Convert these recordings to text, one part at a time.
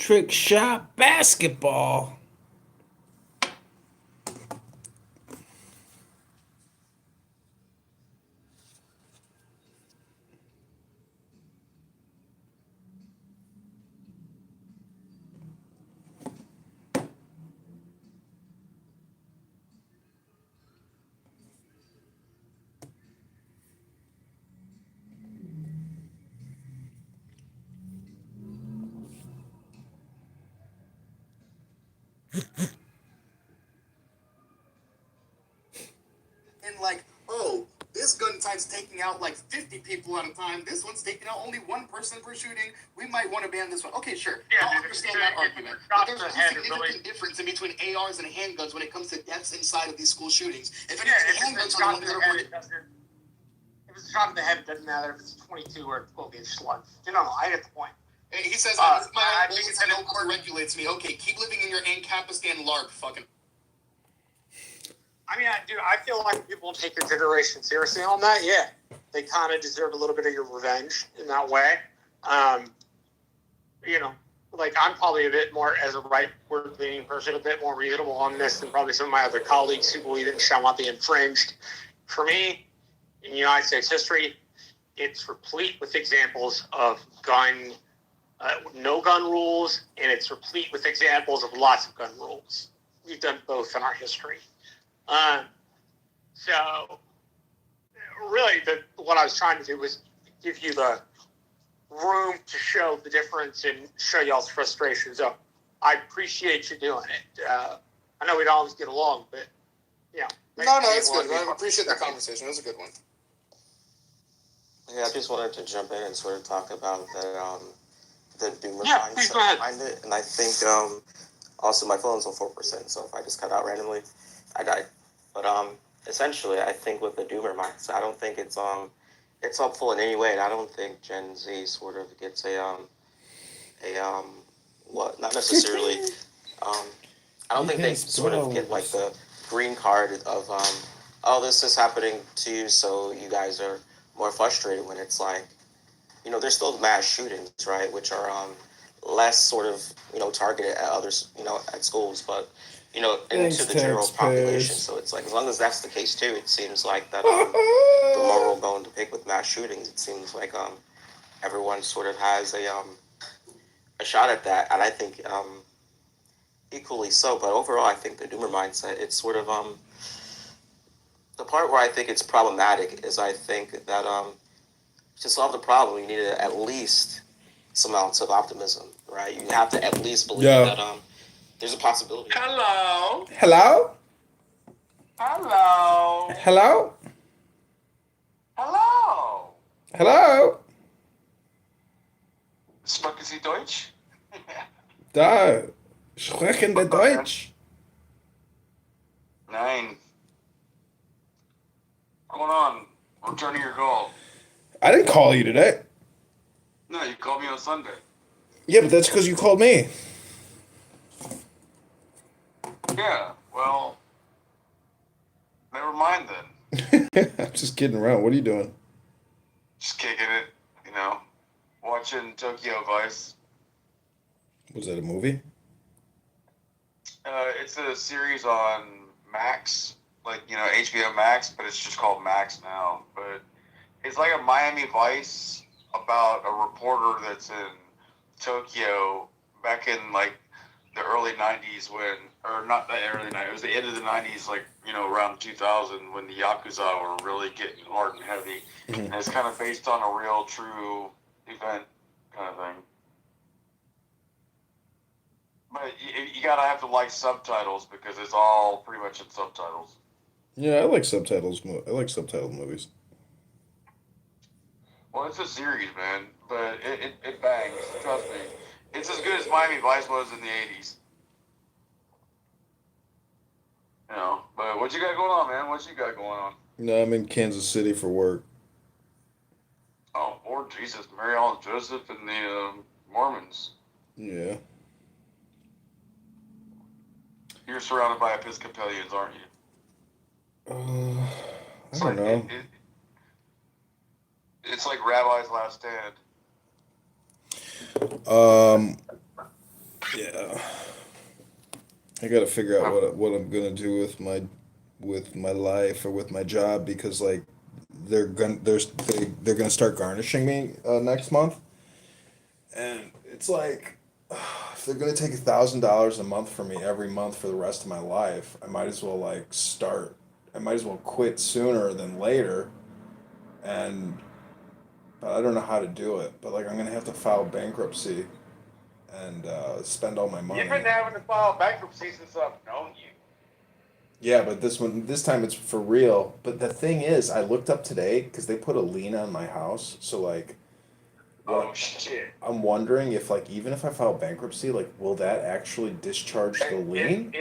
Trick shot basketball. And like, oh, this gun type's taking out like 50 people at a time. This one's taking out only one person per shooting. We might want to ban this one. Okay, sure. Yeah, I'll dude, understand that argument. But there's a significant difference in between ARs and handguns when it comes to deaths inside of these school shootings. If handguns are the ones that are reported. If it's a shot in the head, it doesn't matter if it's 22 or 12-gauge slug. You know, I get the point. He says, my own bullets, no court regulates me. Okay, keep living in your Ancapistan LARP, fucking. I mean, dude, I feel like people don't take your generation seriously on that. Yeah, they kind of deserve a little bit of your revenge in that way. You know, like I'm probably a bit more, as a right-wing person, a bit more reasonable on this than probably some of my other colleagues who believe it shall not be infringed. For me, in United States history, it's replete with examples of no gun rules, and it's replete with examples of lots of gun rules. We've done both in our history. So really what I was trying to do was give you the room to show the difference and show y'all's frustration. So I appreciate you doing it. I know we don't always get along, but yeah. No, it's good. I appreciate the conversation. It was a good one. Yeah, I just wanted to jump in and sort of talk about the doomer mindset behind it. And I think also my phone's on 4%, so if I just cut out randomly, I died. But essentially, I think with the doomer mindset, I don't think it's helpful in any way, and I don't think Gen Z sort of gets not necessarily. I don't think they sort of get like the green card of oh, this is happening to you, so you guys are more frustrated when it's like, there's still mass shootings, right, which are less sort of targeted at others, at schools, but into the general population. So it's like, as long as that's the case too, it seems like that the moral bone to pick with mass shootings, it seems like everyone sort of has a shot at that, and I think equally so. But overall, I think the doomer mindset, it's sort of the part where I think it's problematic is I think that to solve the problem, you need at least some ounce of optimism, right? You have to at least believe that there's a possibility. Hello. Hello? Hello. Hello? Hello. Hello? Sprechen Sie Deutsch? Da. Sprechende Deutsch. Nein. What's going on? Returning your call. I didn't call you today. No, you called me on Sunday. Yeah, but that's because you called me. Yeah, well, never mind then. I'm just kidding around. What are you doing? Just kicking it, watching Tokyo Vice. Was that a movie? It's a series on Max, like, HBO Max, but it's just called Max now. But it's like a Miami Vice about a reporter that's in Tokyo back in, like, the early 90s or not the early 90s, it was the end of the 90s, like, around 2000 when the Yakuza were really getting hard and heavy. Mm-hmm. And it's kind of based on a real, true event kind of thing. But you gotta have to like subtitles because it's all pretty much in subtitles. Yeah, I like subtitles. I like subtitled movies. Well, it's a series, man, but it bangs. Trust me. It's as good as Miami Vice was in the 80s. But what you got going on, man? What you got going on? No, I'm in Kansas City for work. Oh, Lord Jesus. Mary Ellen Joseph and the Mormons. Yeah. You're surrounded by Episcopalians, aren't you? I don't know. It's like Rabbi's Last Stand. Yeah. I gotta figure out what I'm gonna do with my life or with my job because like they're gonna start garnishing me next month, and it's like if they're gonna take $1,000 a month from me every month for the rest of my life, I might as well like start. I might as well quit sooner than later, and but I don't know how to do it. But like I'm gonna have to file bankruptcy and spend all my money. You've been having to file bankruptcy since I've known you. Yeah, but this time it's for real. But the thing is, I looked up today because they put a lien on my house. So like, Oh what shit! I'm wondering if like even if I file bankruptcy, like will that actually discharge the lien?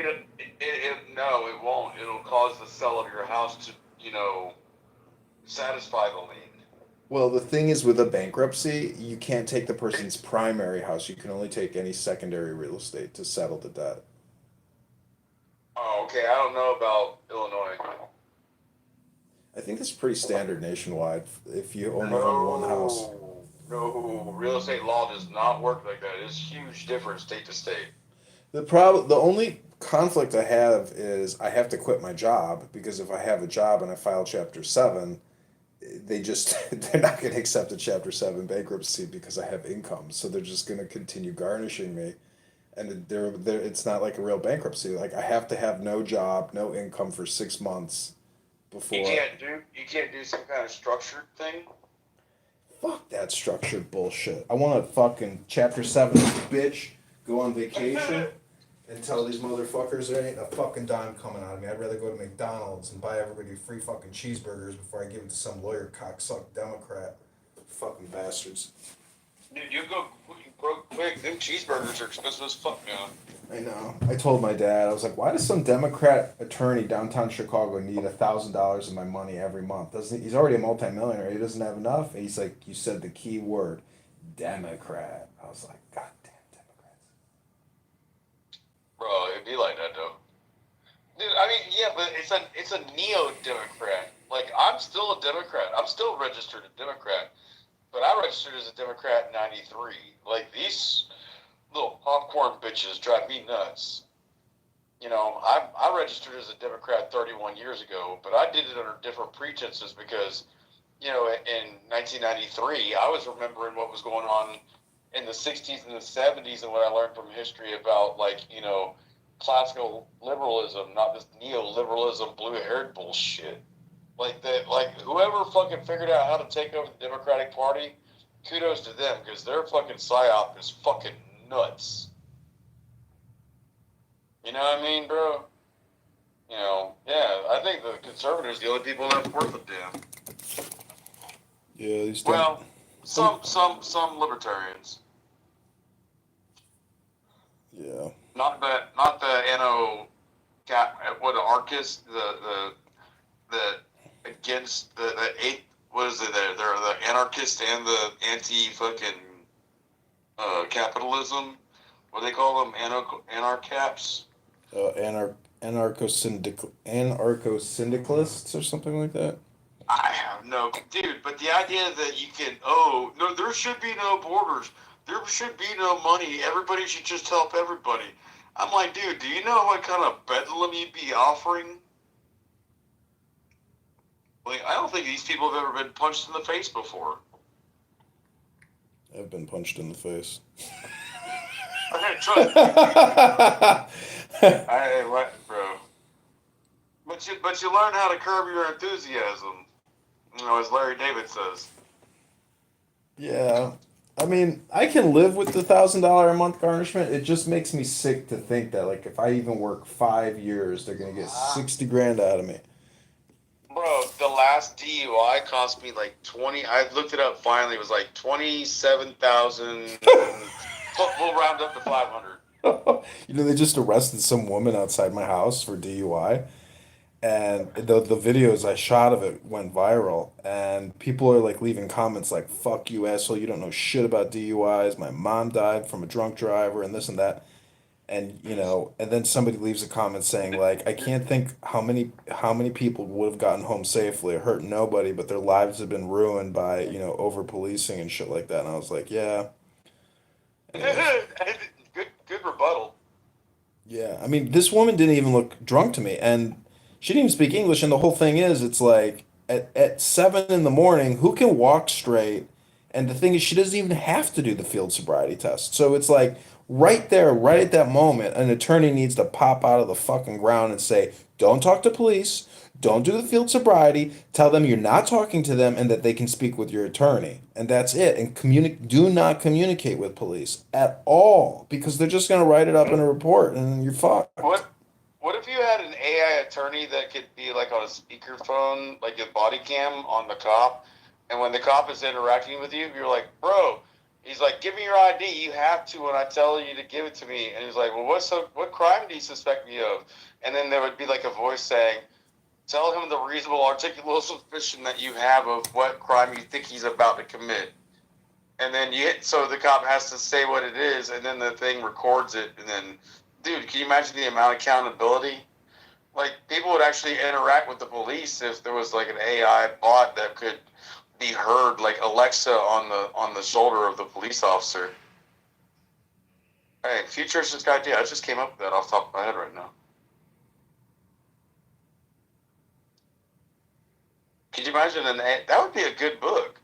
No, it won't. It'll cause the sale of your house to, satisfy the lien. Well, the thing is with a bankruptcy, you can't take the person's primary house. You can only take any secondary real estate to settle the debt. Oh, okay. I don't know about Illinois. I think it's pretty standard nationwide if you only own one house. No, real estate law does not work like that. It's huge difference state to state. The only conflict I have is I have to quit my job because if I have a job and I file Chapter 7, they're not going to accept a Chapter 7 bankruptcy because I have income. So they're just going to continue garnishing me. And it's not like a real bankruptcy. Like I have to have no job, no income for 6 months before. You can't do some kind of structured thing. Fuck that structured bullshit. I want to fucking Chapter 7 bitch, go on vacation, and tell these motherfuckers there ain't a fucking dime coming out of me. I'd rather go to McDonald's and buy everybody free fucking cheeseburgers before I give it to some lawyer cocksuck Democrat. Fucking bastards. Dude, you go broke quick. Them cheeseburgers are expensive as fuck now. I know. I told my dad, I was like, why does some Democrat attorney downtown Chicago need $1,000 of my money every month? He's already a multimillionaire. He doesn't have enough. And he's like, you said the key word, Democrat. I was like, God damn Democrats. Bro, it'd be like that though. Dude, I mean, yeah, but it's a neo-Democrat. Like, I'm still a Democrat. I'm still registered a Democrat. But I registered as a Democrat in '93. Like, these little popcorn bitches drive me nuts. I registered as a Democrat 31 years ago, but I did it under different pretenses because, in 1993, I was remembering what was going on in the 60s and the 70s and what I learned from history about, classical liberalism, not this neoliberalism, blue-haired bullshit. Whoever fucking figured out how to take over the Democratic Party, kudos to them, because their fucking psyop is fucking nuts. You know what I mean, bro? I think the conservatives are the only people that's worth a damn. Yeah, these Well, some libertarians. Yeah. Not the anarchists, the against the eighth. What is it? They're the anarchists and the anti-fucking capitalism. What do they call them? Anarchaps. Anarcho-syndicalists or something like that. I have no, dude. But the idea that you can, oh no, there should be no borders. There should be no money. Everybody should just help everybody. I'm like, dude, do you know what kind of bedlam you'd be offering? Like, I don't think these people have ever been punched in the face before. I've been punched in the face. Trust me. What, bro? But you learn how to curb your enthusiasm. As Larry David says. Yeah. I mean, I can live with the $1,000 a month garnishment. It just makes me sick to think that, like, if I even work 5 years, they're gonna get 60 grand out of me. Bro, the last DUI cost me like 20. I looked it up finally. It was like 27,000. We'll round up to 500. They just arrested some woman outside my house for DUI, and the videos I shot of it went viral, and people are like leaving comments like, "Fuck you, asshole! You don't know shit about DUIs. My mom died from a drunk driver, and this and that." And and then somebody leaves a comment saying like, I can't think how many people would have gotten home safely. It hurt nobody, but their lives have been ruined by over policing and shit like that. And I was like, yeah. Good rebuttal. Yeah, I mean, this woman didn't even look drunk to me, and she didn't even speak English. And the whole thing is, it's like at 7 in the morning, who can walk straight? And the thing is, she doesn't even have to do the field sobriety test. So it's like right there, right at that moment, an attorney needs to pop out of the fucking ground and say, "Don't talk to police. Don't do the field sobriety. Tell them you're not talking to them, and that they can speak with your attorney." And that's it. And do not communicate with police at all because they're just gonna write it up in a report, and you're fucked. What What if you had an AI attorney that could be like on a speakerphone, like a body cam on the cop, and when the cop is interacting with you, you're like, bro, he's like, give me your ID. You have to when I tell you to give it to me. And he's like, well, what crime do you suspect me of? And then there would be like a voice saying, tell him the reasonable, articulable suspicion that you have of what crime you think he's about to commit. And then so the cop has to say what it is, and then the thing records it, and then, dude, can you imagine the amount of accountability? Like, people would actually interact with the police if there was like an AI bot that could be heard, like Alexa on the shoulder of the police officer. Hey, futuristic idea. I just came up with that off the top of my head right now. Could you imagine that would be a good book.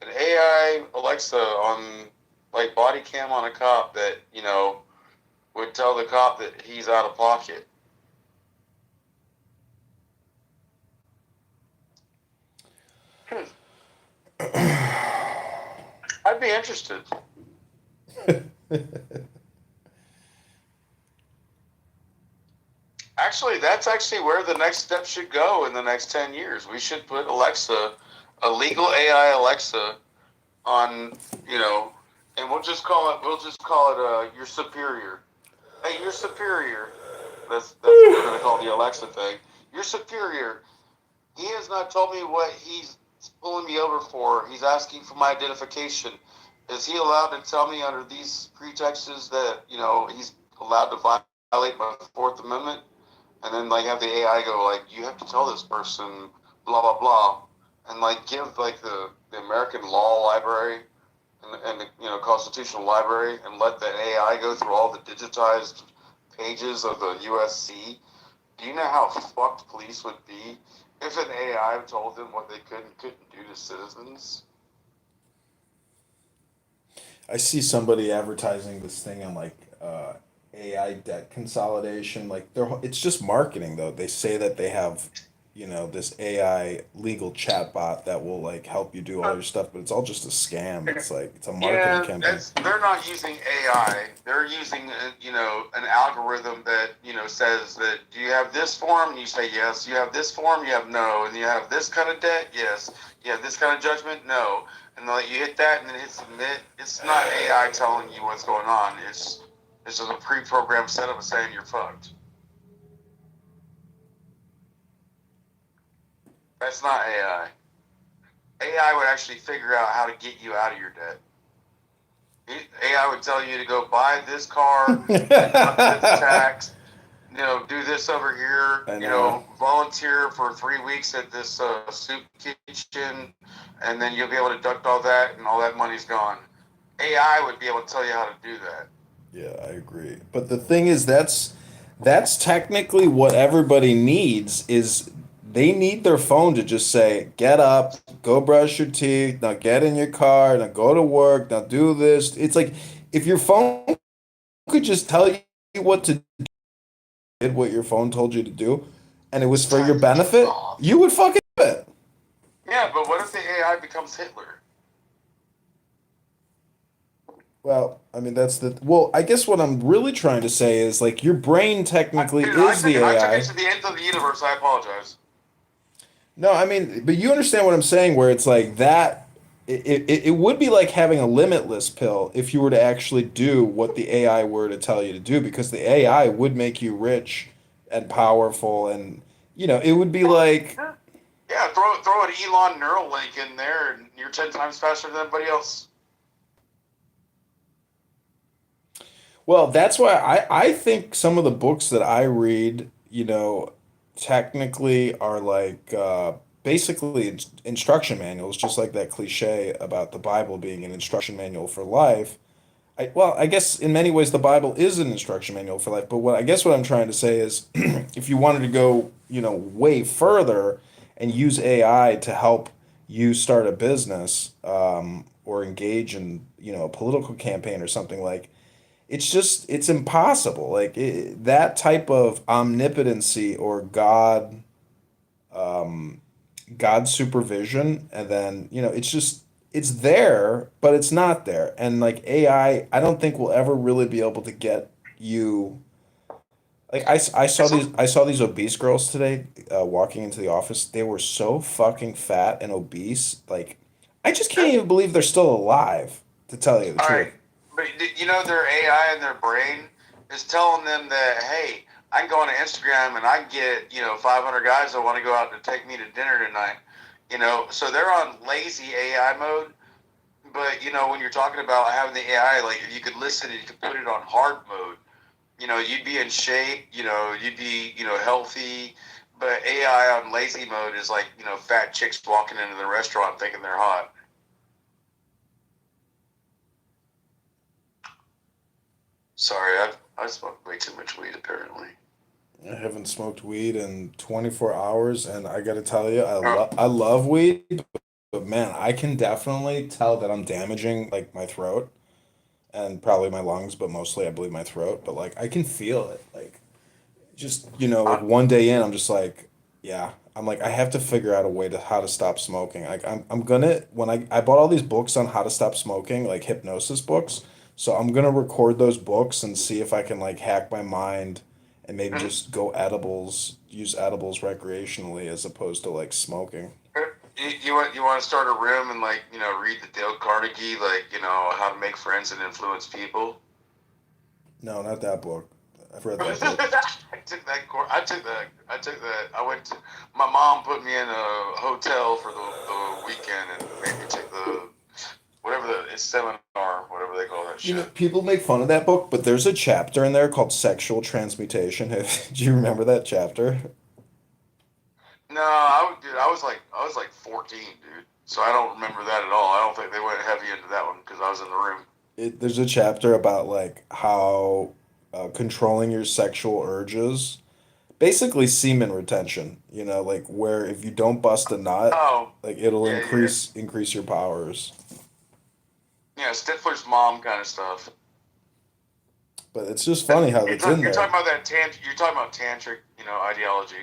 An AI Alexa on like body cam on a cop that, would tell the cop that he's out of pocket. I'd be interested. Actually, that's actually where the next step should go in the next 10 years. We should put Alexa, a legal AI Alexa, on, and we'll just call it your superior. Hey, your superior. That's what we're gonna call the Alexa thing. Your superior. He has not told me what he's pulling me over for. He's asking for my identification. Is he allowed to tell me under these pretexts that he's allowed to violate my Fourth Amendment? And then like have the AI go like, you have to tell this person blah blah blah, and like give like the American Law Library and the Constitutional Library and let the AI go through all the digitized pages of the USC. Do you know how fucked police would be if an AI told them what they could and couldn't do to citizens? I see somebody advertising this thing on like AI debt consolidation. Like it's just marketing though. They say that they have, this AI legal chatbot that will like help you do all your stuff, but it's all just a scam. It's like it's a marketing Yeah, campaign. they're not using AI. They're using an algorithm that says that, do you have this form? And you say yes. You have this form? You have no. And you have this kind of debt? Yes. You have this kind of judgment? No. And like you hit that and then hit submit. It's not AI telling you what's going on. It's just a pre-programmed setup of saying you're fucked. That's not AI. AI would actually figure out how to get you out of your debt. AI would tell you to go buy this car, deduct this tax, do this over here, I know. volunteer for 3 weeks at this soup kitchen, and then you'll be able to deduct all that, and all that money's gone. AI would be able to tell you how to do that. Yeah, I agree. But the thing is, that's technically what everybody needs is they need their phone to just say, get up, go brush your teeth, now get in your car, now go to work, now do this. It's like if your phone could just tell you what to do, did what your phone told you to do, and it was for your benefit, you would fucking do it. Yeah, but what if the AI becomes Hitler? Well, I mean well, I guess what I'm really trying to say is like your brain technically is the I took it AI. to the end of the universe. I apologize. No, I mean, but you understand what I'm saying, where it's like that. It would be like having a limitless pill if you were to actually do what the AI were to tell you to do, because the AI would make you rich and powerful, and it would be like, Yeah, throw an Elon Neuralink in there, and you're 10 times faster than everybody else. well, that's why I think some of the books that I read, technically are like basically instruction manuals, just like that cliche about the Bible being an instruction manual for life. I guess in many ways the Bible is an instruction manual for life. But what I'm trying to say is, if you wanted to go, way further and use AI to help you start a business, or engage in, a political campaign or something like, it's impossible. Like that type of omnipotency or God's supervision, and then it's there, but it's not there. And like I don't think we'll ever really be able to get you. Like It's a, I saw these obese girls today, walking into the office. They were so fucking fat and obese. Like I just can't even believe they're still alive. To tell you the all truth. right, but their AI in their brain is telling them that, hey, I can go on Instagram and I can get 500 guys that want to go out to take me to dinner tonight. So they're on lazy AI mode. But when you're talking about having the AI, like if you could listen and you could put it on hard mode, you'd be in shape. You'd be healthy. But AI on lazy mode is like fat chicks walking into the restaurant thinking they're hot. Sorry, I smoked way too much weed apparently. I haven't smoked weed in 24 hours, and I gotta tell you, Oh, I love weed, but man, I can definitely tell that I'm damaging like my throat and probably my lungs, but mostly I believe my throat. But like I can feel it, like just like I, one day in, I'm just like, yeah, I'm like I have to figure out a way to how to stop smoking. Like I'm gonna when I bought all these books on how to stop smoking, like hypnosis books. So I'm gonna record those books and see if I can like hack my mind and maybe just use edibles recreationally as opposed to like smoking. you want to start a room and like read the Dale Carnegie, like how to make friends and influence people. No, not that book. I've read that book. I took that course. I took that. I went to. My mom put me in a hotel for the weekend and made me take the whatever it's seminar, whatever they call that shit. People make fun of that book, but there's a chapter in there called Sexual Transmutation. Do you remember that chapter? No, dude, I was like 14, dude. So I don't remember that at all. I don't think they went heavy into that one because I was in the room. There's a chapter about like how controlling your sexual urges, basically semen retention, like where if you don't bust a nut, Oh, like it'll yeah, yeah, increase your powers. yeah. Stifler's mom kind of stuff. But it's just And funny how you're, it's in you're talking there. about that You're talking about tantric, ideology.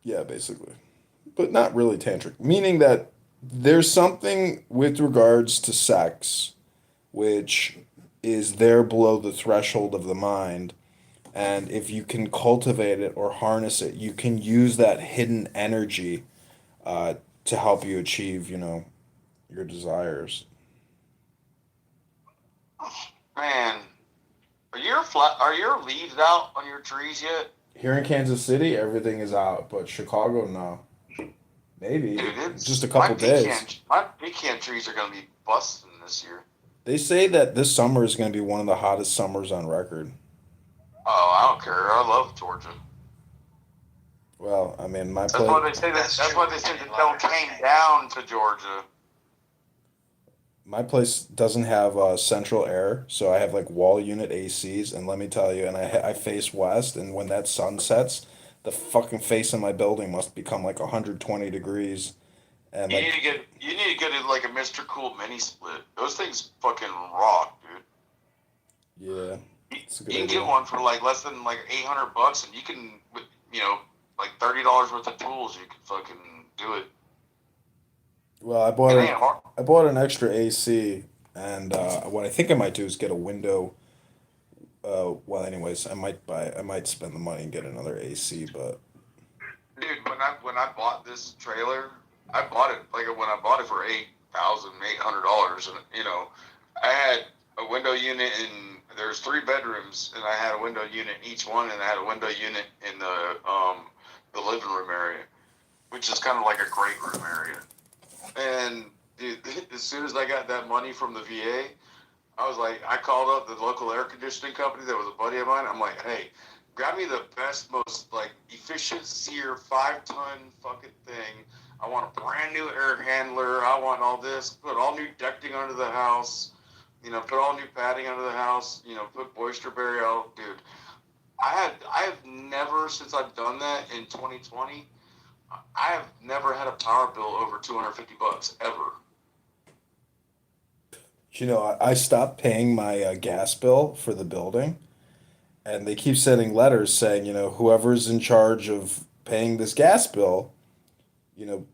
Yeah, basically. But not really tantric, meaning that there's something with regards to sex which is there below the threshold of the mind. And if you can cultivate it or harness it, you can use that hidden energy uh, to help you achieve, your desires. Man, Are your leaves out on your trees yet? Here in Kansas City, everything is out, but Chicago, no. Maybe Dude, just a it's couple days. my pecan trees are gonna be busting this year. They say that this summer is going to be one of the hottest summers on record. Oh, I don't care. I love Georgia. Well, I mean, That's why they say that. That's why they say that they'll came down to Georgia. my place doesn't have central air, so I have like wall unit ACs, and let me tell you, and I face west, and when that sun sets, the fucking face of my building must become like 120 degrees, and like You need to get like a Mr. Cool mini split. Those things fucking rock, dude. yeah, You, it's a good you can get idea. one for like less than like $800, and you can with like $30 worth of tools. You can fucking do it. Well, It ain't hard. I bought an extra AC, and what I think I might do is get a window. Well, anyways, I might spend the money and get another AC, but Dude, when I bought this trailer, I bought it like when I bought it for $8,800, and I had a window unit in. There's three bedrooms, and I had a window unit in each one, and I had a window unit in the living room area, which is kind of like a great room area. And dude, as soon as I got that money from the VA, I was like, I called up the local air conditioning company that was a buddy of mine. I'm like, hey, grab me the best, most like efficient Sear 5-ton fucking thing. I want a brand new air handler. I want all this. Put all new decking under the house. Put all new padding under the house. Put Boisterberry out, dude. I have never, since I've done that in 2020, I have never had a power bill over $250 ever. I stopped paying my gas bill for the building, and they keep sending letters saying, whoever's in charge of paying this gas bill, you know,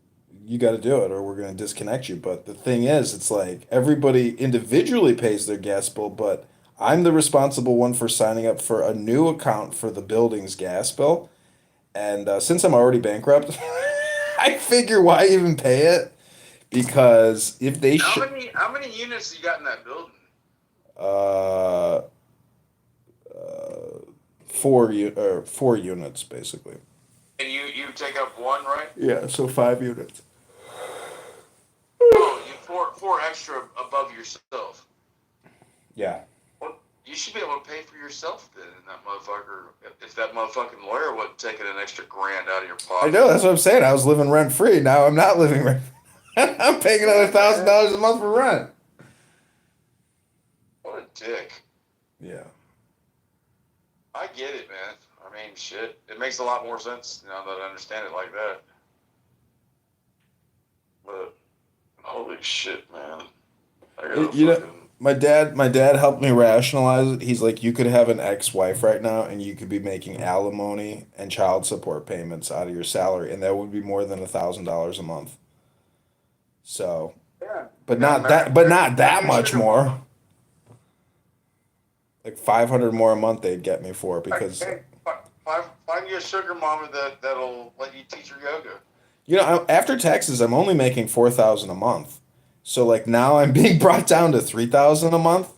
you got to do it or we're going to disconnect you. But the thing is, it's like everybody individually pays their gas bill, but I'm the responsible one for signing up for a new account for the building's gas bill. And since I'm already bankrupt, I figure why even pay it? Because if they How many units you got in that building? uh, four units basically. And you take up one, right? Yeah, so 5 units. Oh, you four extra above yourself. Yeah. Well, you should be able to pay for yourself then, and that motherfucker. If that motherfucking lawyer wasn't taking an extra grand out of your pocket. I know, that's what I'm saying. I was living rent free. Now I'm not living rent free. I'm paying another $1,000 a month for rent. What a dick. Yeah. I get it, man. I mean, shit. It makes a lot more sense now that I understand it like that. But holy shit, man. I gotta My dad helped me rationalize it. He's like, you could have an ex-wife right now, and you could be making alimony and child support payments out of your salary, and that would be more than $1,000 a month. So, yeah. but not that much more. Like 500 more a month they'd get me for because Hey, find you a sugar mama that'll let you teach her yoga. after taxes I'm only making 4,000 a month. So like now I'm being brought down to 3,000 a month.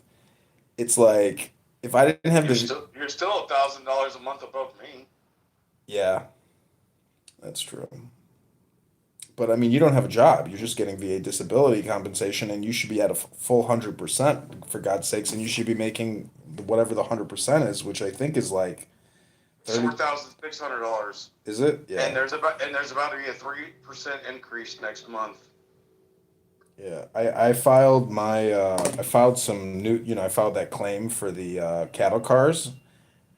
It's like if I didn't have You're still $1,000 a month above me. Yeah, that's true. But I mean, you don't have a job. You're just getting VA disability compensation, and you should be at a full 100% for God's sakes, and you should be making whatever the 100% is, which I think is like 30. $4,600. Is it? Yeah. And there's about to be a 3% increase next month. Yeah. I filed I filed some new, I filed that claim for the cattle cars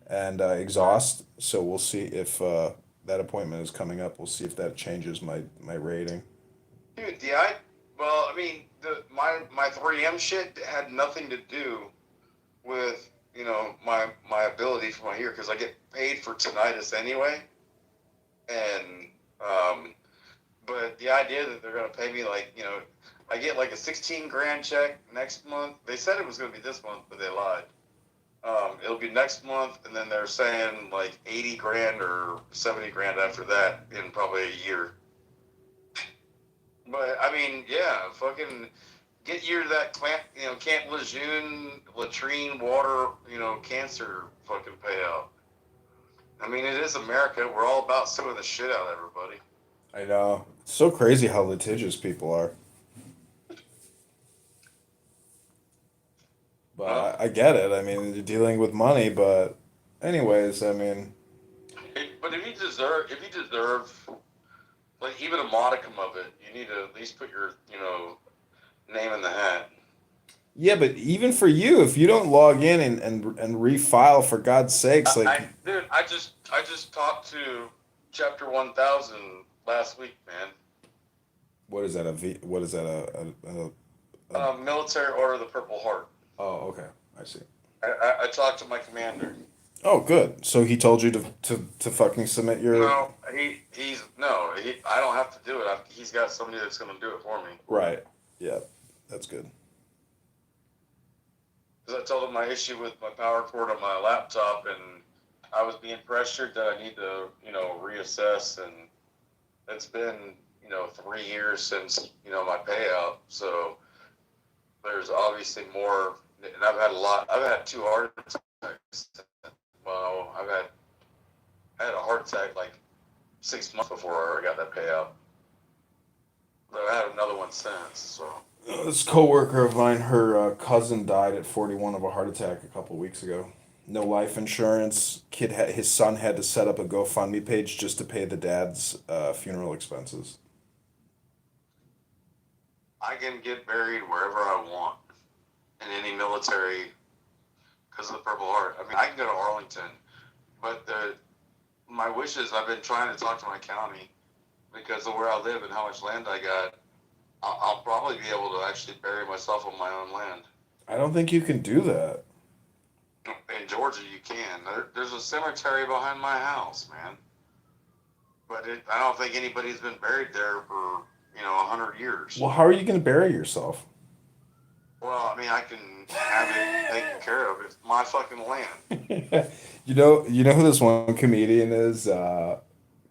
and exhaust. So we'll see if that appointment is coming up. We'll see if that changes my rating. Dude, I mean, my 3M shit had nothing to do with, my ability from here because I get paid for tinnitus anyway. And, but the idea that they're going to pay me like, I get like a 16 grand check next month. They said it was going to be this month, but they lied. It'll be next month, and then they're saying like 80 grand or 70 grand after that in probably a year. But I mean, yeah, fucking get you that Camp Lejeune latrine water, cancer fucking payout. I mean, it is America. We're all about suing the shit out of everybody. I know. It's so crazy how litigious people are. But I get it. I mean, you're dealing with money, but anyways, I mean, But if you deserve, like even a modicum of it, you need to at least put your, name in the hat. yeah, but even for you, if you don't log in and refile for God's sakes, like Dude, I just talked to Chapter 1000 last week, man. what is that what is that Military Order of the Purple Heart. oh, okay. I see. I talked to my commander. Oh, good. So he told you to fucking submit your No, I don't have to do it. He's got somebody that's going to do it for me. right. Yeah, that's good. Because I told him my issue with my power cord on my laptop, and I was being pressured that I need to, reassess, and it's been, 3 years since, my payout. So there's obviously more, and I've had 2 heart attacks. Well, I had a heart attack like 6 months before I got that payout. But I had another one since, so. This coworker of mine, her cousin died at 41 of a heart attack a couple weeks ago. No life insurance. His son had to set up a GoFundMe page just to pay the dad's funeral expenses. I can get buried wherever I want in any military because of the Purple Heart. I mean, I can go to Arlington, but my wishes, I've been trying to talk to my county because of where I live and how much land I got. I'll probably be able to actually bury myself on my own land. I don't think you can do that. In Georgia, you can. There's a cemetery behind my house, man. But I don't think anybody's been buried there for 100 years. Well, how are you going to bury yourself? Well, I mean, I can have it taken care of. It's my fucking land. You know who this one comedian is? God,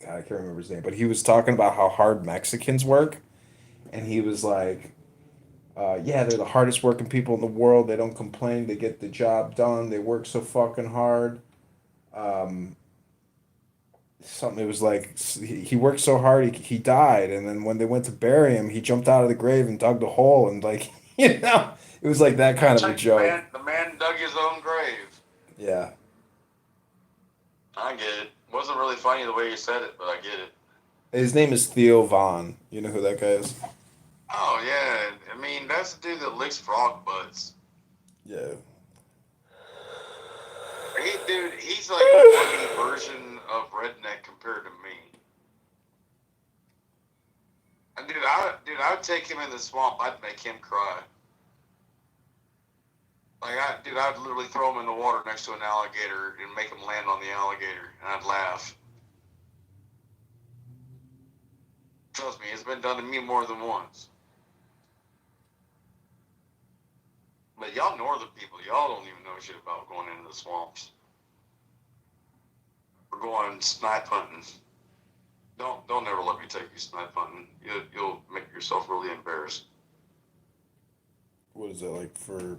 I can't remember his name, but he was talking about how hard Mexicans work, and he was like, "Yeah, they're the hardest working people in the world. They don't complain. They get the job done. They work so fucking hard." Um, Something it was like he worked so hard he died, and then when they went to bury him, he jumped out of the grave and dug the hole, and like it was like that kind of a joke. The man dug his own grave. Yeah. I get it. Wasn't really funny the way you said it, but I get it. His name is Theo Vaughn. You know who that guy is? Oh yeah, I mean that's the dude that licks frog butts. Yeah. He's like a funny version of redneck compared to me. And I would take him in the swamp. I'd make him cry. I'd literally throw him in the water next to an alligator and make him land on the alligator, and I'd laugh. Trust me, it's been done to me more than once. But y'all northern people, y'all don't even know shit about going into the swamps. We're going snipe hunting. Don't ever let me take you snipe hunting. You'll make yourself really embarrassed. What is that like for?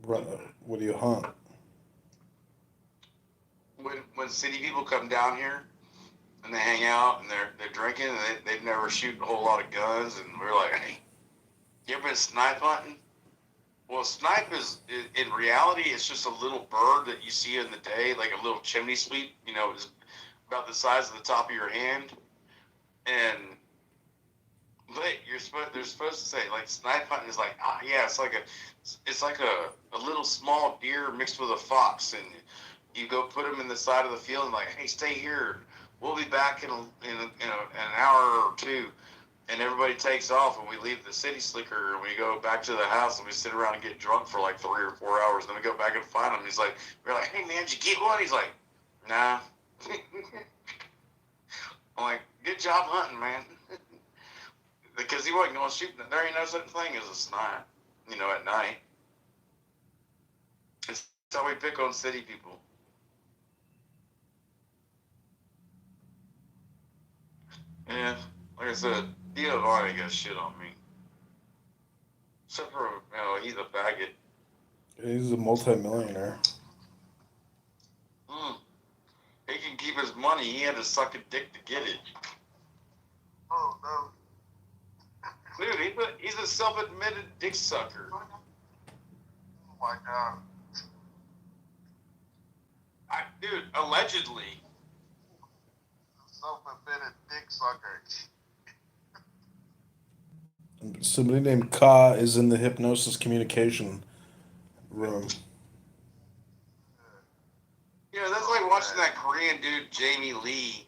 What do you hunt? When city people come down here and they hang out and they're drinking and they've never shoot a whole lot of guns and we're like, hey, you ever been snipe hunting? Well, snipe is in reality it's just a little bird that you see in the day, like a little chimney sweep. It's about the size of the top of your hand, and they're supposed to say like snipe hunting is like yeah, it's like a little small deer mixed with a fox, and you go put them in the side of the field and like, hey, stay here, we'll be back in an hour or two. And everybody takes off, and we leave the city slicker, and we go back to the house, and we sit around and get drunk for like 3 or 4 hours. Then we go back and find him. We're like, hey man, did you get one? He's like, nah. I'm like, good job hunting, man. Because he wasn't going to shoot. There ain't no such thing as a snipe, at night. It's how we pick on city people. Yeah, like I said, Theo Vaughn ain't got shit on me. Except for, he's a faggot. He's a multimillionaire. He can keep his money. He had to suck a dick to get it. Oh, no. Dude, he's a self-admitted dick sucker. Oh, my God. Dude, allegedly. Self-admitted dick sucker. Somebody named Ka is in the hypnosis communication room. Yeah, that's like watching that Korean dude, Jamie Lee.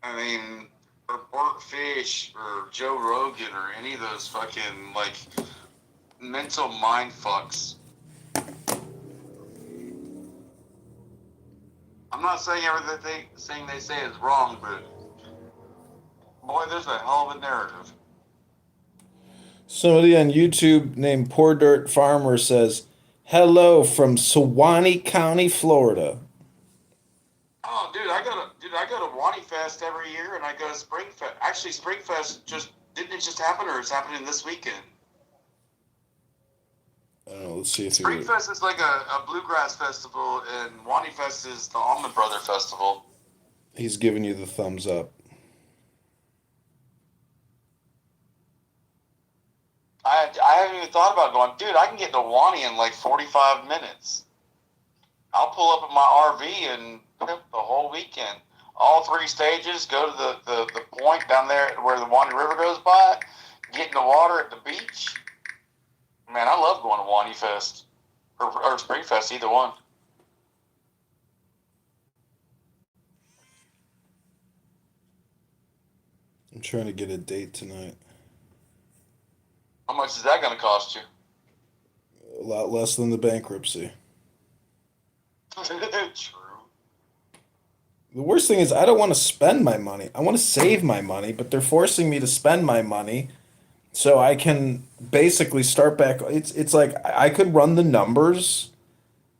I mean, or Bert Fish, or Joe Rogan, or any of those fucking, like, mental mind fucks. I'm not saying everything they say is wrong, but boy, there's a hell of a narrative. Somebody on YouTube named Poor Dirt Farmer says, "Hello from Suwannee County, Florida." Oh, dude, I go to Wani Fest every year, and I go to Spring Fest. Actually, Spring Fest didn't it just happen, or it's happening this weekend? I don't know. Let's see if Spring Fest is like a bluegrass festival, and Wani Fest is the Allman Brother Festival. he's giving you the thumbs up. I haven't even thought about going. Dude, I can get to Wani in like 45 minutes. I'll pull up in my RV and pimp the whole weekend. All 3 stages, go to the point down there where the Wani River goes by, get in the water at the beach. Man, I love going to Wani Fest or Spring Fest, either one. I'm trying to get a date tonight. How much is that going to cost you? A lot less than the bankruptcy. True. The worst thing is I don't want to spend my money. I want to save my money, but they're forcing me to spend my money so I can basically start back. It's like I could run the numbers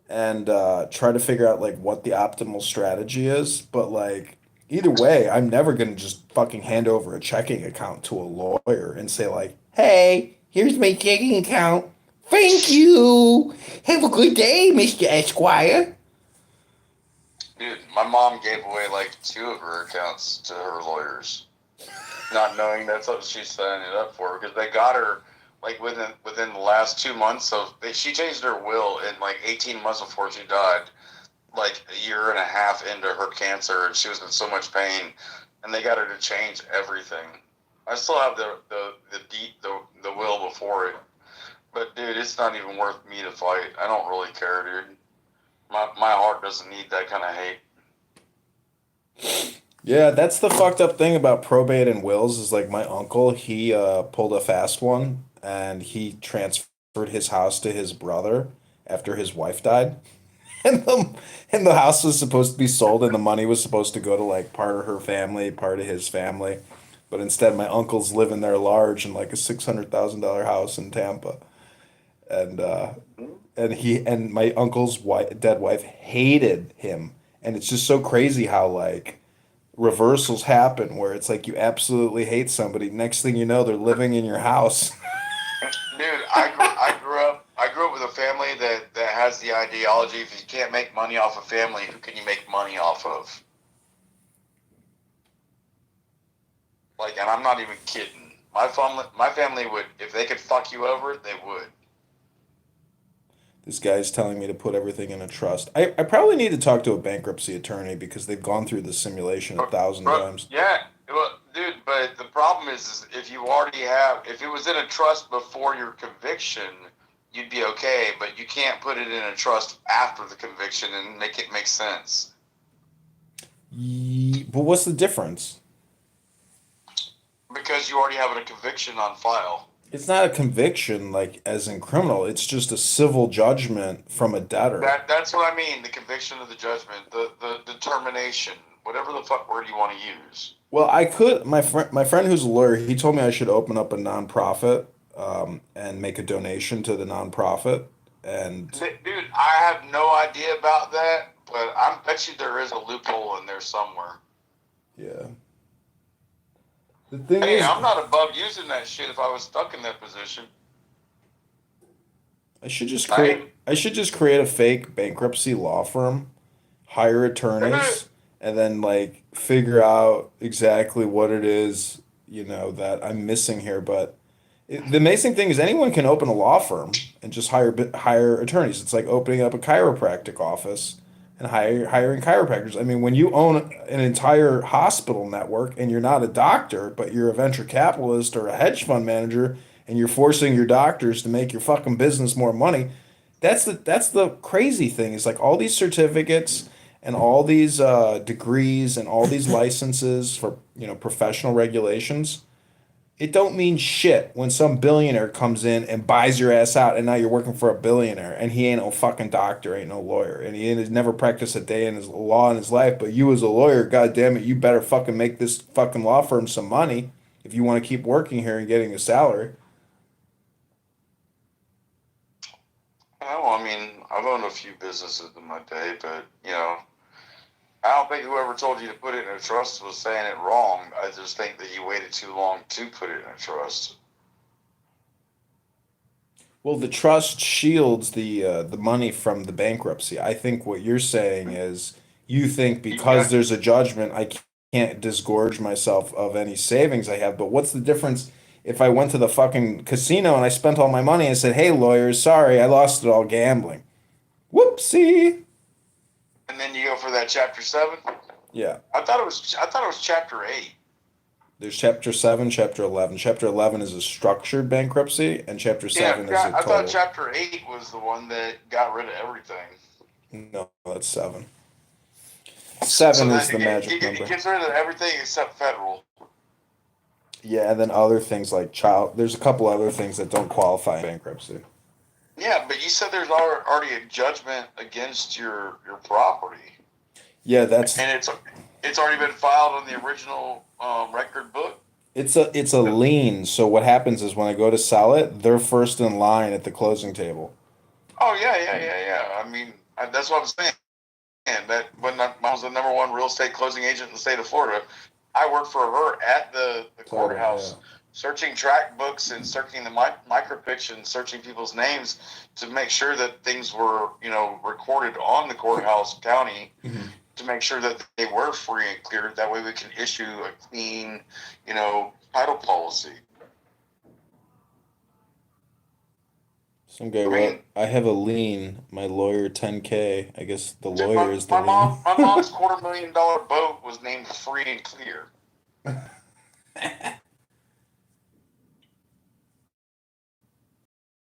and try to figure out like what the optimal strategy is, but like either way, I'm never gonna just fucking hand over a checking account to a lawyer and say like, "Hey, here's my checking account. Thank you. Have a good day, Mr. Esquire." Dude, my mom gave away like 2 of her accounts to her lawyers, not knowing that's what she's signing it up for, because they got her like within the last 2 months she changed her will in like 18 months before she died, like a year and a half into her cancer, and she was in so much pain, and they got her to change everything. I still have the will before it, but dude, it's not even worth me to fight. I don't really care, dude. My heart doesn't need that kind of hate. Yeah, that's the fucked up thing about probate and wills is like my uncle, he pulled a fast one and he transferred his house to his brother after his wife died. And the house was supposed to be sold and the money was supposed to go to like part of her family, part of his family. But instead my uncle's living there large in like a $600,000 house in Tampa. And and my uncle's dead wife hated him. And it's just so crazy how like reversals happen where it's like you absolutely hate somebody. Next thing you know, they're living in your house. Dude, I grew up with a family that has the ideology: if you can't make money off a family, who can you make money off of? Like, and I'm not even kidding. My family would, if they could fuck you over, they would. This guy's telling me to put everything in a trust. I probably need to talk to a bankruptcy attorney because they've gone through the simulation 1,000 times. Yeah, well, dude, but the problem is if if it was in a trust before your conviction, you'd be okay, but you can't put it in a trust after the conviction and make it make sense. But what's the difference? Because you already have a conviction on file. It's not a conviction like as in criminal. It's just a civil judgment from a debtor. That's what I mean. The conviction of the judgment, the determination, whatever the fuck word you want to use. Well, I could. My friend who's a lawyer, he told me I should open up a nonprofit, and make a donation to the nonprofit. And Dude, I have no idea about that, but I bet you there is a loophole in there somewhere. yeah, the thing Hey, is, I'm not above using that shit if I was stuck in that position. I should just create a fake bankruptcy law firm, hire attorneys, and then like figure out exactly what it is, that I'm missing here. But the amazing thing is anyone can open a law firm and just hire attorneys. It's like opening up a chiropractic office and hiring chiropractors. I mean, when you own an entire hospital network and you're not a doctor, but you're a venture capitalist or a hedge fund manager, and you're forcing your doctors to make your fucking business more money, that's the crazy thing. Is like all these certificates and all these degrees and all these licenses for professional regulations. It don't mean shit when some billionaire comes in and buys your ass out, and now you're working for a billionaire, and he ain't no fucking doctor, ain't no lawyer, and he has never practiced a day in his law in his life. But you as a lawyer, god damn it, you better fucking make this fucking law firm some money if you want to keep working here and getting a salary. Well, I mean, I've owned a few businesses in my day, but I don't think whoever told you to put it in a trust was saying it wrong. I just think that you waited too long to put it in a trust. Well, the trust shields the money from the bankruptcy. I think what you're saying is you think because Yeah. there's a judgment, I can't disgorge myself of any savings I have. But what's the difference if I went to the fucking casino and I spent all my money and said, "Hey, lawyers, sorry, I lost it all gambling." Whoopsie. And then you go for that chapter 7. Yeah. I thought it was chapter 8. There's chapter 7, chapter 11. Chapter 11 is a structured bankruptcy, and chapter Yeah, 7 is a I thought total. chapter 8 was the one that got rid of everything. No, that's 7. So 7 that is the magic it number. gets rid of everything except federal. Yeah, and then other things like child. There's a couple other things that don't qualify in bankruptcy. Yeah, but you said there's already a judgment against your property, Yeah, that's and it's already been filed on the original record book. it's a lien. So what happens is when I go to sell it, they're first in line at the closing table. Oh yeah. I mean, that's what I'm saying. That when I was the number one real estate closing agent in the state of Florida, I worked for her at the Total, yeah. courthouse, searching track books and searching the microfiche and searching people's names to make sure that things were, recorded on the courthouse county Mhm. to make sure that they were free and clear. That way we can issue a clean, title policy. Some guy, I well, mean, I have a lien. My lawyer 10K. I guess the dude, lawyer is the lien. my mom's $250,000 boat was named Free and Clear.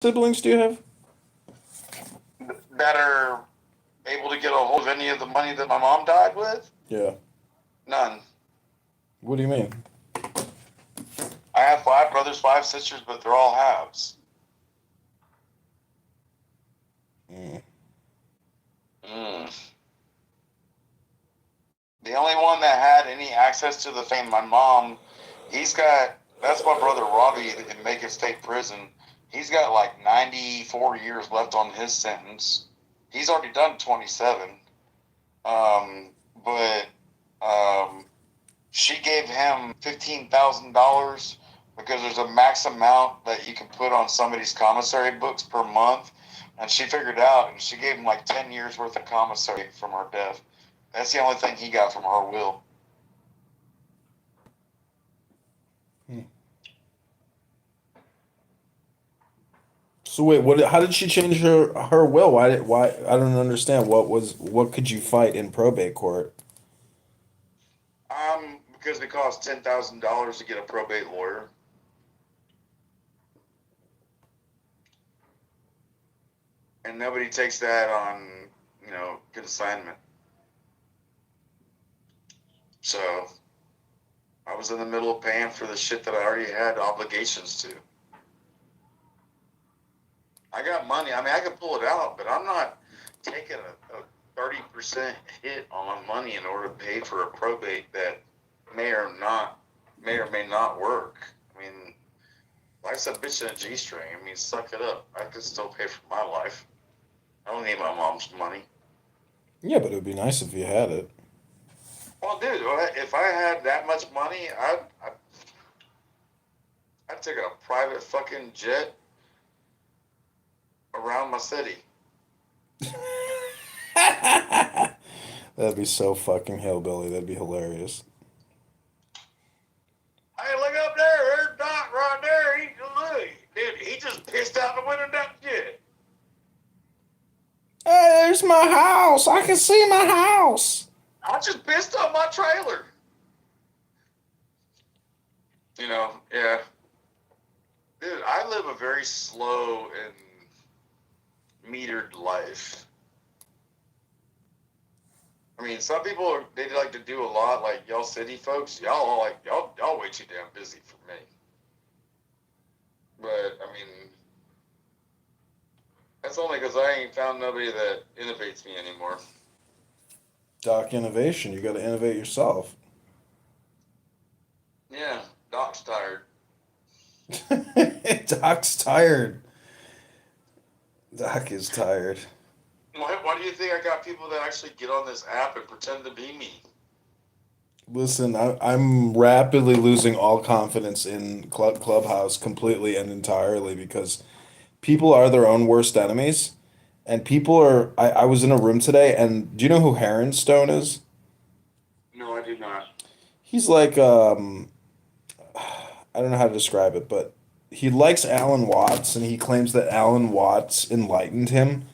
Siblings do you have? That are able to get a hold of any of the money that my mom died with? Yeah. None. What do you mean? I have 5 brothers, 5 sisters, but they're all halves. Mm. The only one that had any access to the fame, my mom, that's my brother Robbie in Macon State Prison. He's got like 94 years left on his sentence. He's already done 27. But she gave him $15,000 because there's a max amount that you can put on somebody's commissary books per month. And she figured out, and she gave him like 10 years worth of commissary from her death. That's the only thing he got from her will. So wait, what? How did she change her will? Why? I don't understand. What could you fight in probate court? Because it costs $10,000 to get a probate lawyer. And nobody takes that on, consignment. So I was in the middle of paying for the shit that I already had obligations to. I got money. I mean, I can pull it out, but I'm not taking a 30% hit on money in order to pay for a probate that may or may not work. I mean, life's a bitch in a G-string. I mean, suck it up. I can still pay for my life. I don't need my mom's money. Yeah, but it would be nice if you had it. Well, dude, if I had that much money, I'd take a private fucking jet around my city. That'd be so fucking hillbilly. That'd be hilarious. Hey, look up there. There's Doc right there. Dude, he just pissed out the window of that jet. Hey, there's my house. I can see my house. I just pissed on my trailer. Yeah. Dude, I live a very slow and metered life. I mean, some people they like to do a lot, like y'all city folks. Y'all way too damn busy for me. But I mean, that's only because I ain't found nobody that innovates me anymore. Doc innovation. You got to innovate yourself. Yeah, Doc's tired. Doc's tired. Doc is tired. Why do you think I got people that actually get on this app and pretend to be me? Listen, I'm rapidly losing all confidence in Clubhouse completely and entirely because people are their own worst enemies. And people are. I was in a room today, and do you know who Heron Stone is? No, I do not. He's like, I don't know how to describe it, but he likes Alan Watts, and he claims that Alan Watts enlightened him.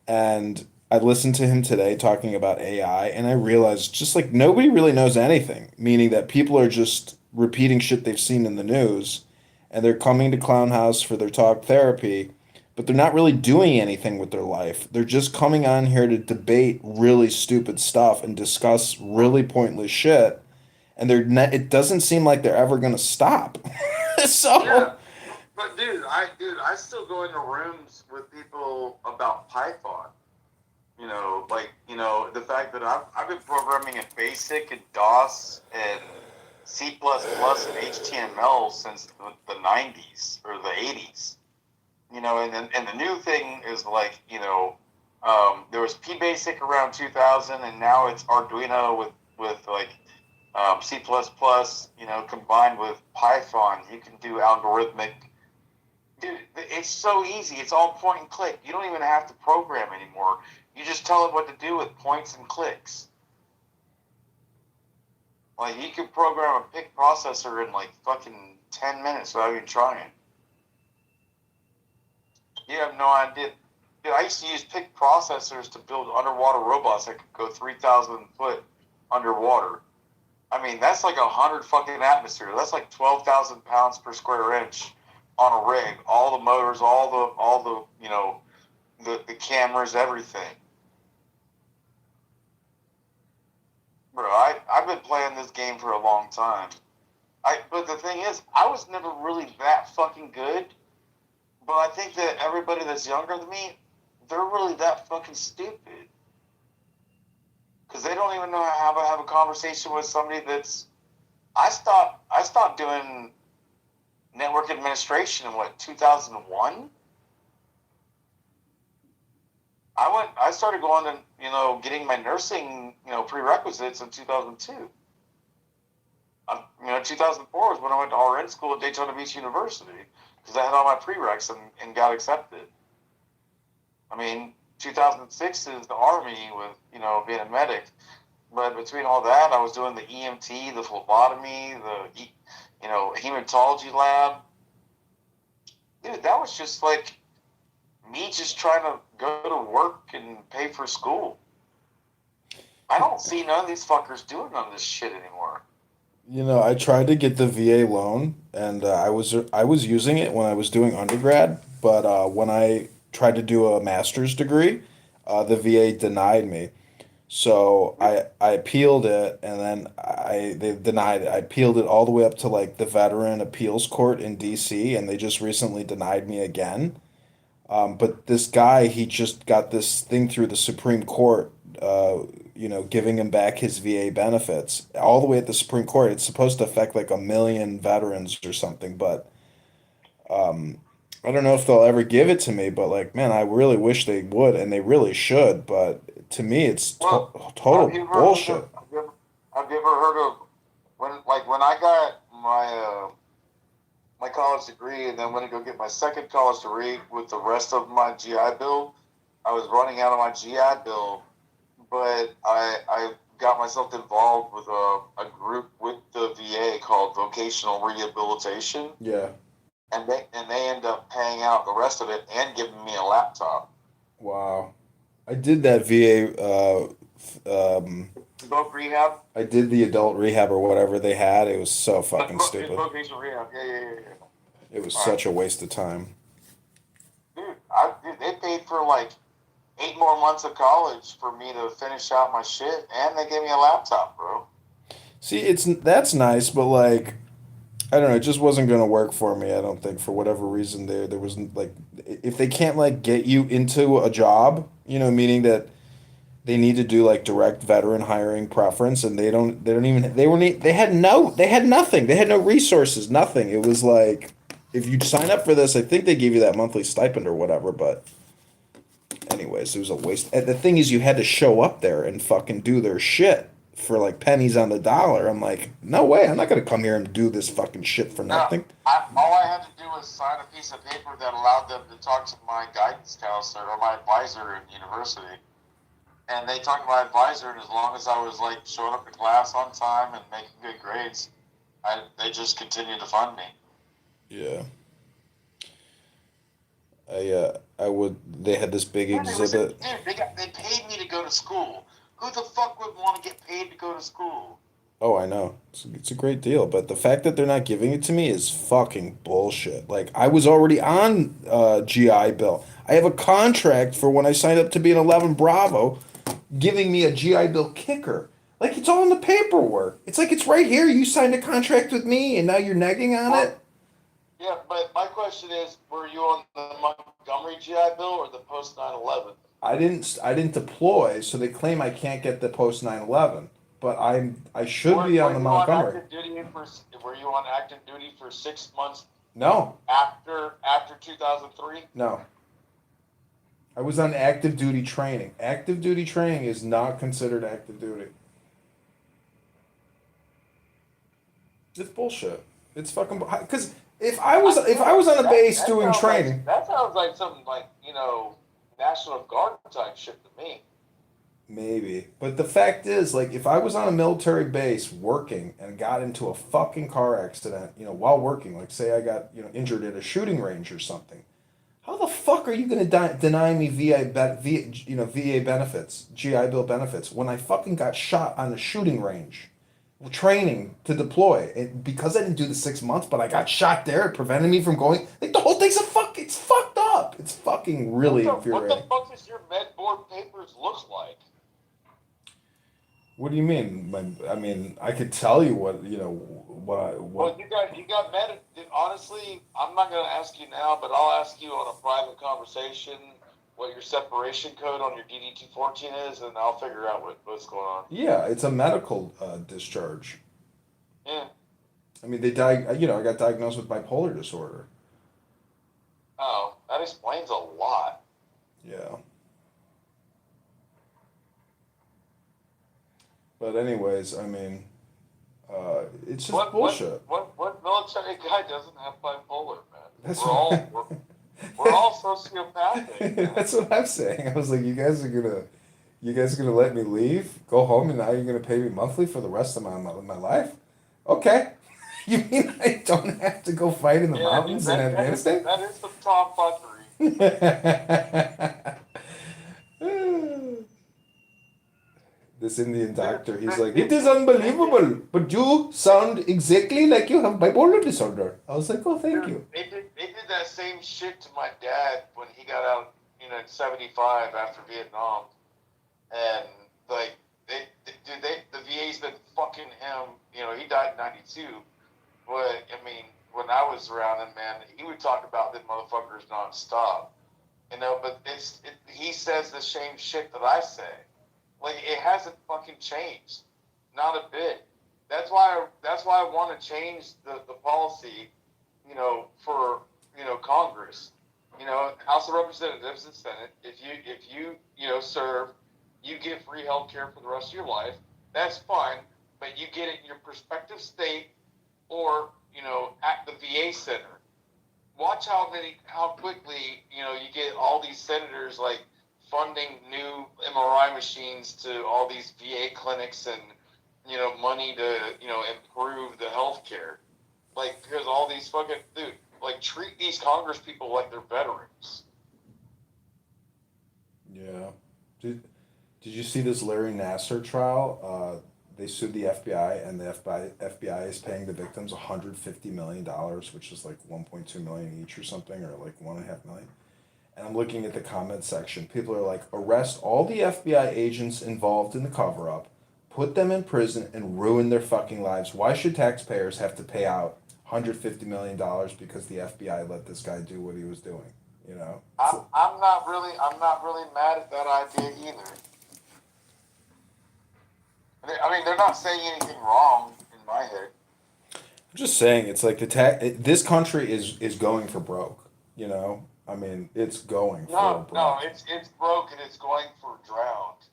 And I listened to him today talking about AI, and I realized just like nobody really knows anything, meaning that people are just repeating shit they've seen in the news, and they're coming to Clown House for their talk therapy, but they're not really doing anything with their life. They're just coming on here to debate really stupid stuff and discuss really pointless shit, and it doesn't seem like they're ever gonna stop. So Yeah, but I still go into rooms with people about Python. The fact that I've been programming in BASIC and DOS and C++ and HTML since the 90s or the 80s. And the new thing is there was PBasic around 2000, and now it's Arduino with C++, combined with Python. You can do algorithmic. Dude, it's so easy. It's all point and click. You don't even have to program anymore. You just tell it what to do with points and clicks. Like, you can program a PIC processor in fucking 10 minutes without even trying. You have no idea. Dude, I used to use PIC processors to build underwater robots that could go 3,000 foot underwater. I mean, that's like 100 fucking atmosphere. That's like 12,000 pounds per square inch on a rig. All the motors, all the cameras, everything. Bro, I've been playing this game for a long time. But the thing is, I was never really that fucking good. But I think that everybody that's younger than me, they're really that fucking stupid. Because they don't even know how to have a conversation with somebody that's... I stopped doing network administration in 2001? I started going to, getting my nursing, prerequisites in 2002. 2004 was when I went to RN school at Daytona Beach University, because I had all my prereqs and got accepted. 2006 is the Army with, being a medic. But between all that, I was doing the EMT, the phlebotomy, the, hematology lab. Dude, that was just me just trying to go to work and pay for school. I don't see none of these fuckers doing none of this shit anymore. I tried to get the VA loan, and I was using it when I was doing undergrad, but when I tried to do a master's degree, the VA denied me. So I appealed it, and then they denied it. I appealed it all the way up to the Veteran Appeals Court in DC, and they just recently denied me again. But this guy, he just got this thing through the Supreme Court, giving him back his VA benefits all the way at the Supreme Court. It's supposed to affect 1 million veterans or something, but I don't know if they'll ever give it to me. But man, I really wish they would, and they really should. But to me, it's total bullshit. Have you ever heard of when I got my college degree, and then went to go get my second college degree with the rest of my GI Bill? I was running out of my GI Bill, but I got myself involved with a group with the VA called Vocational Rehabilitation. Yeah. And they end up paying out the rest of it and giving me a laptop. Wow. I did that VA. Voc rehab. I did the adult rehab or whatever they had. It was so fucking stupid. Vocational rehab. Yeah. It was such a waste of time. Dude, they paid for 8 more months of college for me to finish out my shit, and they gave me a laptop, bro. See, that's nice, but I don't know, it just wasn't gonna work for me. I don't think, for whatever reason. There wasn't if they can't get you into a job, meaning that they need to do direct veteran hiring preference, and they don't even they had nothing. They had no resources, nothing. It was if you sign up for this, I think they give you that monthly stipend or whatever, but anyways, it was a waste. And the thing is, you had to show up there and fucking do their shit for pennies on the dollar. I'm no way, I'm not gonna come here and do this fucking shit for nothing. All I had to do was sign a piece of paper that allowed them to talk to my guidance counselor or my advisor in university. And they talked to my advisor, and as long as I was showing up to class on time and making good grades, they just continued to fund me. Yeah. They had this big exhibit. Dude, they paid me to go to school. Who the fuck would want to get paid to go to school? Oh, I know. It's a great deal, but the fact that they're not giving it to me is fucking bullshit. Like I was already on GI Bill. I have a contract for when I signed up to be an 11 Bravo, giving me a GI Bill kicker. Like it's all in the paperwork. It's like it's right here. You signed a contract with me, and now you're negging on Well, it. yeah, but my question is, were you on the Montgomery GI Bill or the post 9/11? I didn't deploy, so they claim I can't get the post 9/11, but I should be on Were the you on Montgomery. active duty for Were you on active duty for 6 months No, after 2003? no. I was on active duty training. Active duty training is not considered active duty. It's bullshit. It's fucking because if I was on a base doing training, That sounds like something like National Guard type shit to me. maybe. But the fact is, like, if I was on a military base working and got into a fucking car accident, while working, like, say I got, injured at a shooting range or something, how the fuck are you gonna deny me VA benefits, GI Bill benefits, when I fucking got shot on a shooting range, training to deploy, and because I didn't do the 6 months, but I got shot there, it prevented me from going. Like the whole thing's it's fucked up. It's fucking really What the infuriating. fuck does your med board papers look like? What do you mean? I mean, I could tell you what. Well, you got med. Honestly, I'm not gonna ask you now, but I'll ask you on a private conversation what your separation code on your DD-214 is, and I'll figure out what's going on. Yeah, it's a medical discharge. Yeah. I mean, I got diagnosed with bipolar disorder. Oh, that explains a lot. Yeah. But anyways, I mean, it's just bullshit. What military guy doesn't have bipolar, man? That's We're all what, we're all sociopathic, man. that's what I'm saying. I was like, you guys are gonna let me leave, go home, and now you're gonna pay me monthly for the rest of my life? Okay. You mean I don't have to go fight in the Yeah, dude, mountains in Afghanistan? that is some tomfuckery. This Indian doctor, he's like, it is unbelievable, but you sound exactly like you have bipolar disorder. I was like, oh, thank you. They did that same shit to my dad when he got out, in '75 after Vietnam, and like the VA's been fucking him. He died in '92, but I mean, when I was around him, man, he would talk about them motherfuckers nonstop. But he says the same shit that I say. Like it hasn't fucking changed, not a bit. That's why I want to change the policy, for Congress, House of Representatives and Senate. If you serve, you get free health care for the rest of your life. That's fine, but you get it in your prospective state or at the VA center. Watch how quickly you get all these senators like funding new MRI machines to all these VA clinics and money to improve the healthcare. Like because all these fucking dude, like treat these Congress people like they're veterans. Yeah. Did you see this Larry Nasser trial? They sued the FBI, and the FBI is paying the victims $150 million, which is like 1.2 million each or something, or like 1.5 million. And I'm looking at the comment section. People are like, arrest all the FBI agents involved in the cover up, put them in prison, and ruin their fucking lives. Why should taxpayers have to pay out $150 million because the FBI let this guy do what he was doing? I'm not really mad at that idea either. I mean, they're not saying anything wrong in my head. I'm just saying, it's like this country is going for broke. I mean, it's going for broke. No, it's broke and it's going for drowned.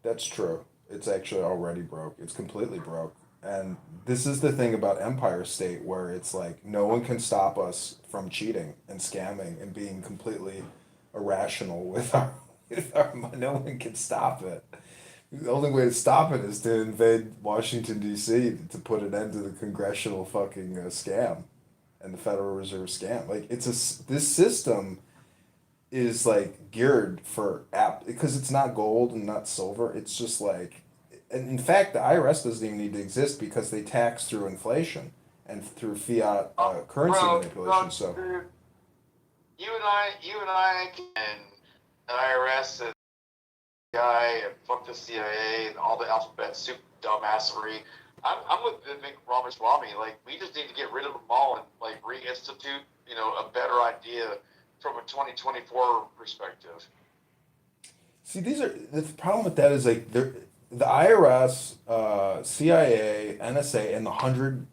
That's true. It's actually already broke. It's completely broke. And this is the thing about Empire State, where it's like no one can stop us from cheating and scamming and being completely irrational with our money. No one can stop it. The only way to stop it is to invade Washington D.C. to put an end to the congressional fucking scam and the Federal Reserve scam. Like this system is like geared for because it's not gold and not silver. It's just like and in fact, the IRS doesn't even need to exist because they tax through inflation and through fiat currency manipulation. So dude, you and I, and the IRS and guy and fuck the CIA and all the alphabet soup dumbassery. I'm with Vivek Ramaswamy. Like, we just need to get rid of them all and like reinstitute, a better idea from a 2024 perspective. see, the problem with that is like the IRS, CIA, NSA, and the 100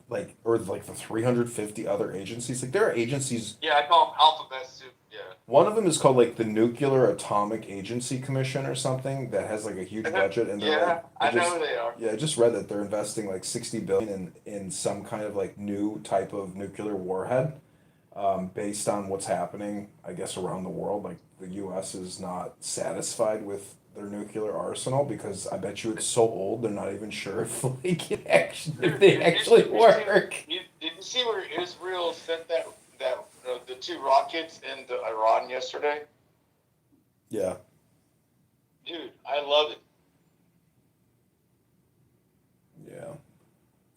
or like the 350 other agencies. Like there are agencies. Yeah, I call them alphabet soup. Yeah. One of them is called like the Nuclear Atomic Agency Commission or something that has like a huge budget, and they're Yeah, like, I know who they are. yeah, I just read that they're investing like 60 billion in some kind of like new type of nuclear warhead, based on what's happening, I guess, around the world. Like the U.S. is not satisfied with their nuclear arsenal because I bet you it's so old they're not even sure if like if they actually work. Did you see where Israel sent that the two rockets into Iran yesterday? Yeah. Dude, I love it. Yeah.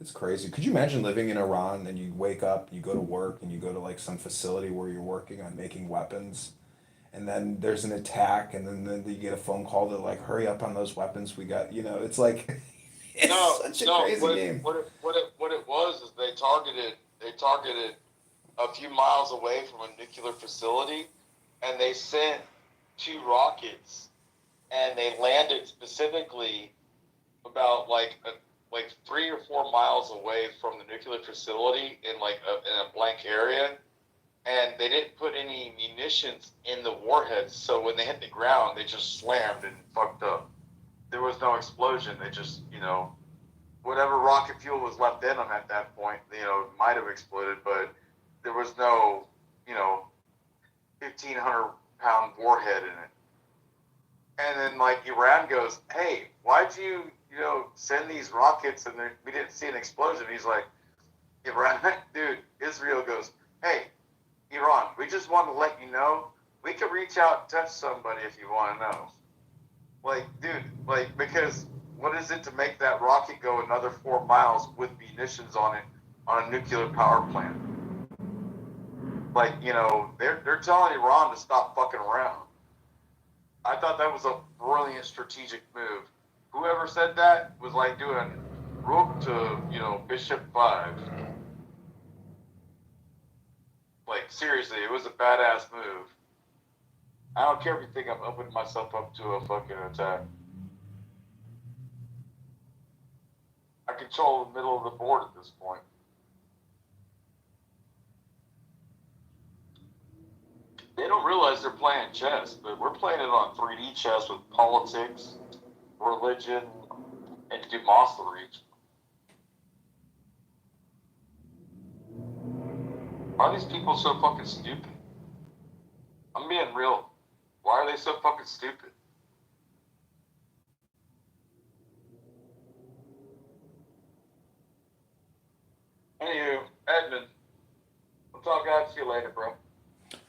It's crazy. Could you imagine living in Iran and you wake up, you go to work, and you go to like some facility where you're working on making weapons, and then there's an attack, and then you get a phone call to like hurry up on those weapons we got. It's like it's such a crazy game. What it was is they targeted a few miles away from a nuclear facility, and they sent two rockets, and they landed specifically about like 3 or 4 miles away from the nuclear facility in in a blank area, and they didn't put any munitions in the warheads. So when they hit the ground, they just slammed and fucked up. There was no explosion. They just whatever rocket fuel was left in them at that point, might have exploded, but there was no 1,500-pound warhead in it. And then like Iran goes, hey, why'd you send these rockets and we didn't see an explosion? He's like, Iran, dude, Israel goes, hey, Iran, we just want to let you know we can reach out and touch somebody if you want to know. Like, dude, because what is it to make that rocket go another 4 miles with munitions on it on a nuclear power plant? Like, they're telling Iran to stop fucking around. I thought that was a brilliant strategic move. Whoever said that was like doing rook to, bishop 5. Like, seriously, it was a badass move. I don't care if you think I'm opening myself up to a fucking attack. I control the middle of the board at this point. They don't realize they're playing chess, but we're playing it on 3D chess with politics, religion, and democracy. Why are these people so fucking stupid? I'm being real. Why are they so fucking stupid? Anywho, Edmund, I'll talk out to you later, bro.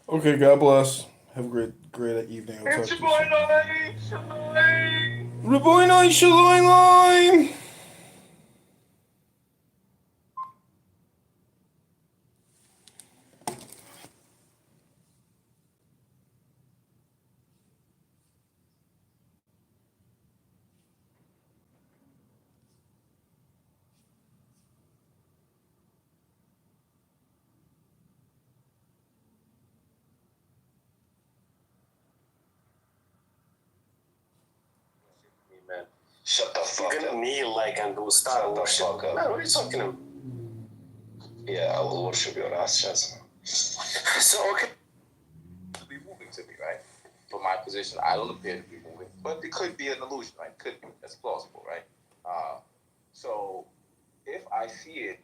Okay, God bless. Have a great evening. I'll It's talk your to you boy, soon. Lloyd. Raboy Shalom. Man. Shut the fuck up. You're gonna kneel like and go start worship. Man, what are you talking about? Yeah, I will worship your ass chest. So, okay. To be moving to me, right? From my position, I don't appear to be moving, but it could be an illusion, right? Could be. That's plausible, right? So, if I see it